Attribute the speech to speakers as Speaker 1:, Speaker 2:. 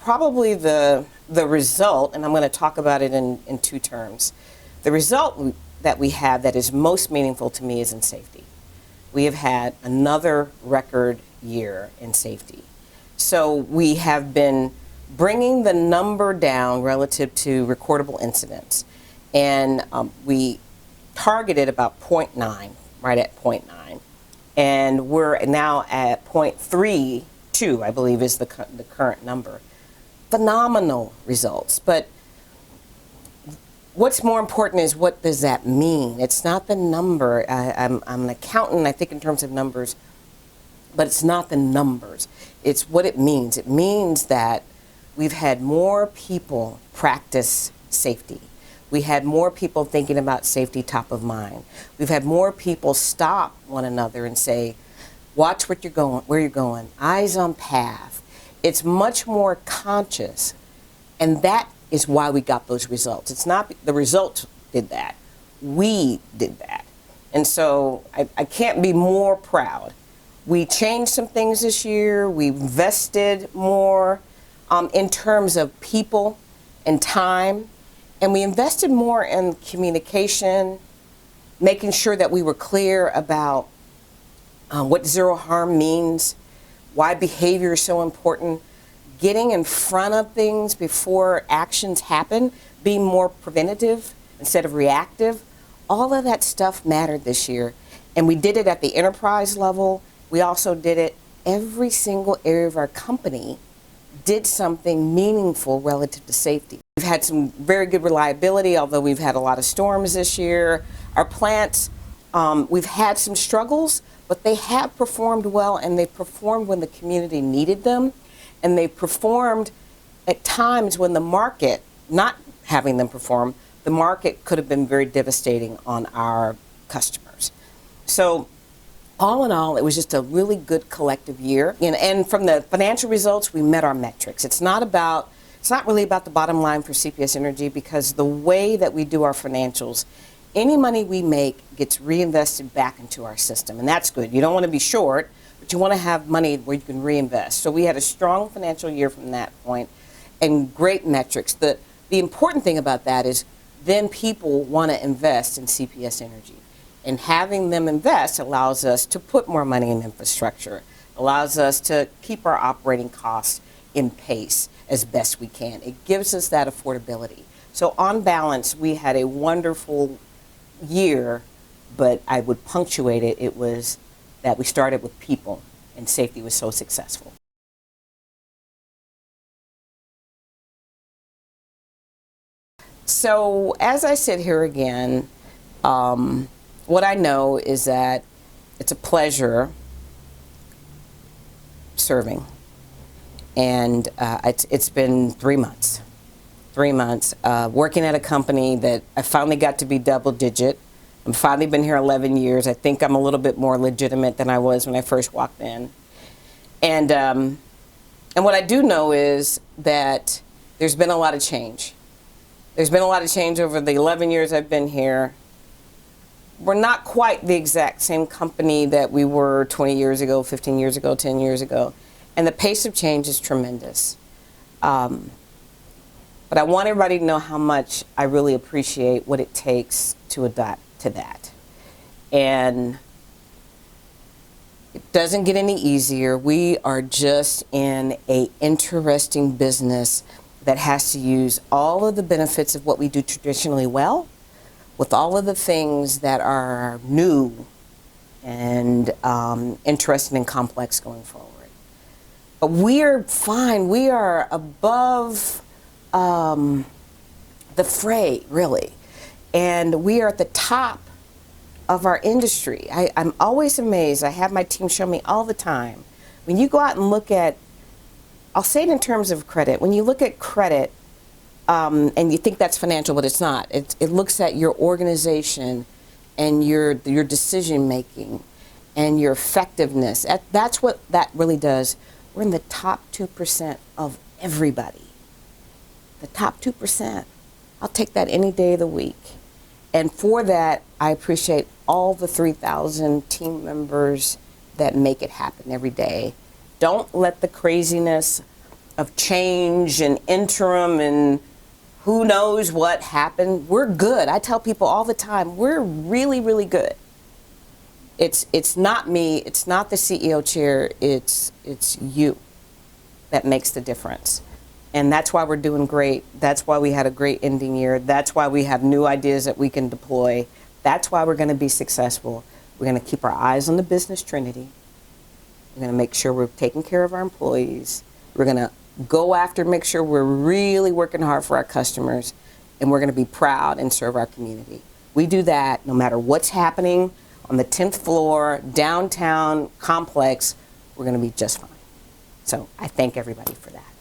Speaker 1: probably the result, and I'm going to talk about it in two terms. The result that we have that is most meaningful to me is in safety. We have had another record year in safety. So we have been bringing the number down relative to recordable incidents. And we targeted about 0.9, right at 0.9. And we're now at 0.32, I believe is the current number. Phenomenal results. But what's more important is what does that mean? It's not the number. I'm an accountant, I think in terms of numbers, but it's not the numbers. It's what it means. It means that we've had more people practice safety. We had more people thinking about safety top of mind. We've had more people stop one another and say, watch what you're going, where you're going, eyes on path. It's much more conscious, and that is why we got those results. It's not the results did that. We did that. And so I can't be more proud. We changed some things this year. We invested more in terms of people and time. And we invested more in communication, making sure that we were clear about what zero harm means, why behavior is so important, getting in front of things before actions happen, being more preventative instead of reactive. All of that stuff mattered this year. And we did it at the enterprise level. We also did it every single area of our company did something meaningful relative to safety. We've had some very good reliability, although we've had a lot of storms this year. Our plants, we've had some struggles, but they have performed well, and they performed when the community needed them. And they performed at times when the market, not having them perform, the market could have been very devastating on our customers. So all in all, it was just a really good collective year. And from the financial results, we met our metrics. It's not really about the bottom line for CPS Energy, because the way that we do our financials, any money we make gets reinvested back into our system, and that's good. You don't want to be short, but you want to have money where you can reinvest. So we had a strong financial year from that point and great metrics. The important thing about that is then people want to invest in CPS Energy. And having them invest allows us to put more money in infrastructure, allows us to keep our operating costs in pace as best we can. It gives us that affordability. So on balance, we had a wonderful year, but I would punctuate it. It was that we started with people, and safety was so successful. So as I sit here again, what I know is that it's a pleasure serving. And it's been 3 months. 3 months working at a company that I finally got to be double digit. I've finally been here 11 years. I think I'm a little bit more legitimate than I was when I first walked in. And what I do know is that there's been a lot of change. There's been a lot of change over the 11 years I've been here. We're not quite the exact same company that we were 20 years ago, 15 years ago, 10 years ago. And the pace of change is tremendous. But I want everybody to know how much I really appreciate what it takes to adapt to that. And it doesn't get any easier. We are just in an interesting business that has to use all of the benefits of what we do traditionally well, with all of the things that are new and interesting and complex going forward. But we are fine. We are above the fray, really. And we are at the top of our industry. I'm always amazed. I have my team show me all the time. When you go out and look at, I'll say it in terms of credit. When you look at credit, and you think that's financial, but it's not. It looks at your organization and your decision making and your effectiveness. That's what that really does. We're in the top 2% of everybody. The top 2%. I'll take that any day of the week. And for that, I appreciate all the 3,000 team members that make it happen every day. Don't let the craziness of change and interim and who knows what happened. We're good. I tell people all the time, we're really, really good. It's not me, it's not the CEO chair, it's you that makes the difference. And that's why we're doing great. That's why we had a great ending year. That's why we have new ideas that we can deploy. That's why we're going to be successful. We're going to keep our eyes on the business trinity. We're going to make sure we're taking care of our employees. We're going to go after, make sure we're really working hard for our customers, and we're going to be proud and serve our community. We do that no matter what's happening on the 10th floor, downtown complex, we're going to be just fine. So I thank everybody for that.